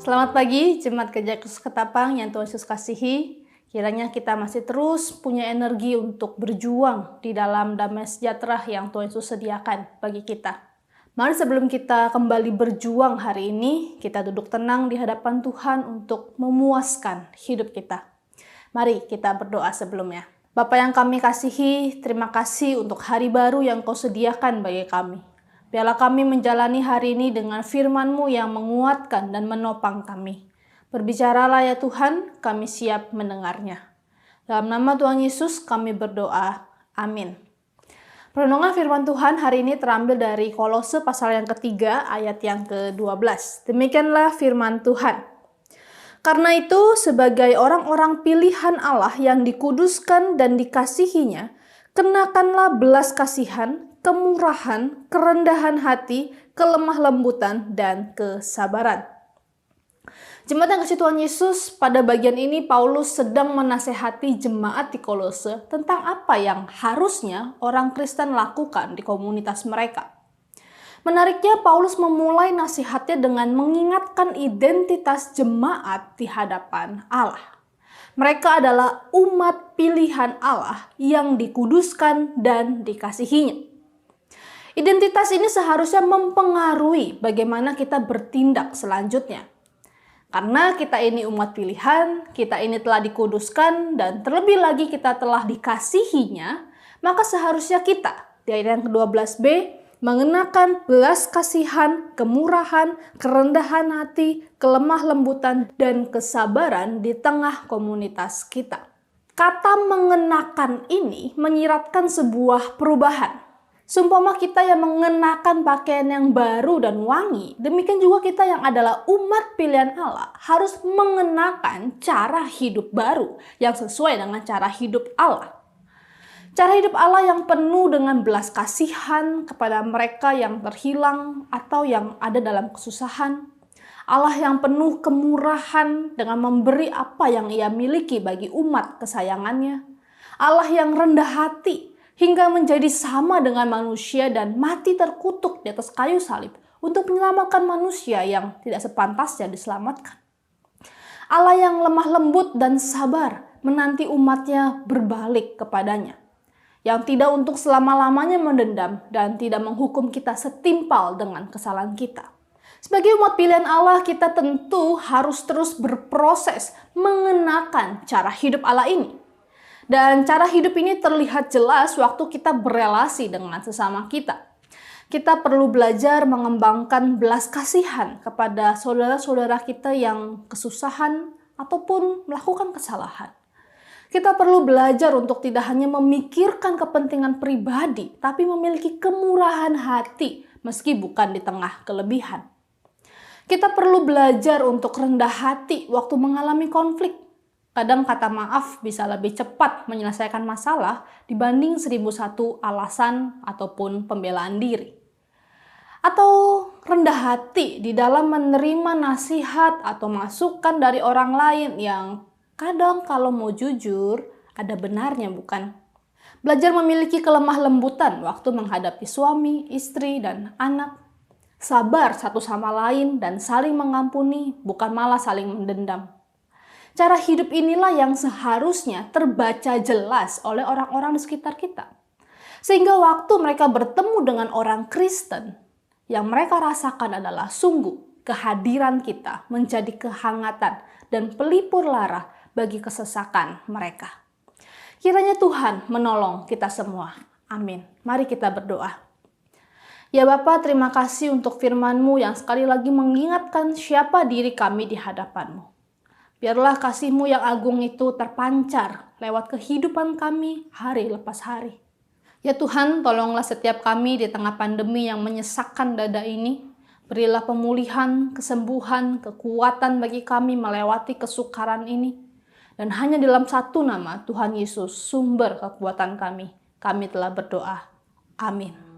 Selamat pagi, Jemaat Gereja Kristus Ketapang yang Tuhan Yesus kasihi. Kiranya kita masih terus punya energi untuk berjuang di dalam damai sejahtera yang Tuhan Yesus sediakan bagi kita. Mari sebelum kita kembali berjuang hari ini, kita duduk tenang di hadapan Tuhan untuk memuaskan hidup kita. Mari kita berdoa sebelumnya. Bapa yang kami kasihi, terima kasih untuk hari baru yang Kau sediakan bagi kami. Biarlah kami menjalani hari ini dengan firman-Mu yang menguatkan dan menopang kami. Berbicaralah ya Tuhan, kami siap mendengarnya. Dalam nama Tuhan Yesus kami berdoa. Amin. Renungan firman Tuhan hari ini terambil dari Kolose pasal yang ketiga ayat yang ke-12. Demikianlah firman Tuhan. Karena itu sebagai orang-orang pilihan Allah yang dikuduskan dan dikasihinya, kenakanlah belas kasihan, kemurahan, kerendahan hati, kelemah lembutan, dan kesabaran. Jemaat yang kasih Tuhan Yesus, pada bagian ini Paulus sedang menasehati jemaat di Kolose tentang apa yang harusnya orang Kristen lakukan di komunitas mereka. Menariknya, Paulus memulai nasihatnya dengan mengingatkan identitas jemaat di hadapan Allah. Mereka adalah umat pilihan Allah yang dikuduskan dan dikasihinya. Identitas ini seharusnya mempengaruhi bagaimana kita bertindak selanjutnya. Karena kita ini umat pilihan, kita ini telah dikuduskan, dan terlebih lagi kita telah dikasihinya, maka seharusnya kita, di ayat yang ke-12b, mengenakan belas kasihan, kemurahan, kerendahan hati, kelemah lembutan, dan kesabaran di tengah komunitas kita. Kata mengenakan ini menyiratkan sebuah perubahan. Seumpama kita yang mengenakan pakaian yang baru dan wangi, demikian juga kita yang adalah umat pilihan Allah harus mengenakan cara hidup baru yang sesuai dengan cara hidup Allah. Cara hidup Allah yang penuh dengan belas kasihan kepada mereka yang terhilang atau yang ada dalam kesusahan. Allah yang penuh kemurahan dengan memberi apa yang Ia miliki bagi umat kesayangannya. Allah yang rendah hati hingga menjadi sama dengan manusia dan mati terkutuk di atas kayu salib untuk menyelamatkan manusia yang tidak sepantasnya diselamatkan. Allah yang lemah lembut dan sabar menanti umatnya berbalik kepadanya, yang tidak untuk selama-lamanya mendendam dan tidak menghukum kita setimpal dengan kesalahan kita. Sebagai umat pilihan Allah, kita tentu harus terus berproses mengenakan cara hidup Allah ini. Dan cara hidup ini terlihat jelas waktu kita berelasi dengan sesama kita. Kita perlu belajar mengembangkan belas kasihan kepada saudara-saudara kita yang kesusahan ataupun melakukan kesalahan. Kita perlu belajar untuk tidak hanya memikirkan kepentingan pribadi, tapi memiliki kemurahan hati meski bukan di tengah kelebihan. Kita perlu belajar untuk rendah hati waktu mengalami konflik. Kadang kata maaf bisa lebih cepat menyelesaikan masalah dibanding 1001 alasan ataupun pembelaan diri. Atau rendah hati di dalam menerima nasihat atau masukan dari orang lain yang kadang kalau mau jujur ada benarnya bukan? Belajar memiliki kelemah lembutan waktu menghadapi suami, istri, dan anak. Sabar satu sama lain dan saling mengampuni, bukan malah saling mendendam. Cara hidup inilah yang seharusnya terbaca jelas oleh orang-orang di sekitar kita. Sehingga waktu mereka bertemu dengan orang Kristen, yang mereka rasakan adalah sungguh kehadiran kita menjadi kehangatan dan pelipur lara bagi kesesakan mereka. Kiranya Tuhan menolong kita semua. Amin. Mari kita berdoa. Ya Bapa, terima kasih untuk firman-Mu yang sekali lagi mengingatkan siapa diri kami di hadapan-Mu. Biarlah kasih-Mu yang agung itu terpancar lewat kehidupan kami hari lepas hari. Ya Tuhan, tolonglah setiap kami di tengah pandemi yang menyesakkan dada ini. Berilah pemulihan, kesembuhan, kekuatan bagi kami melewati kesukaran ini. Dan hanya dalam satu nama, Tuhan Yesus, sumber kekuatan kami. Kami telah berdoa. Amin.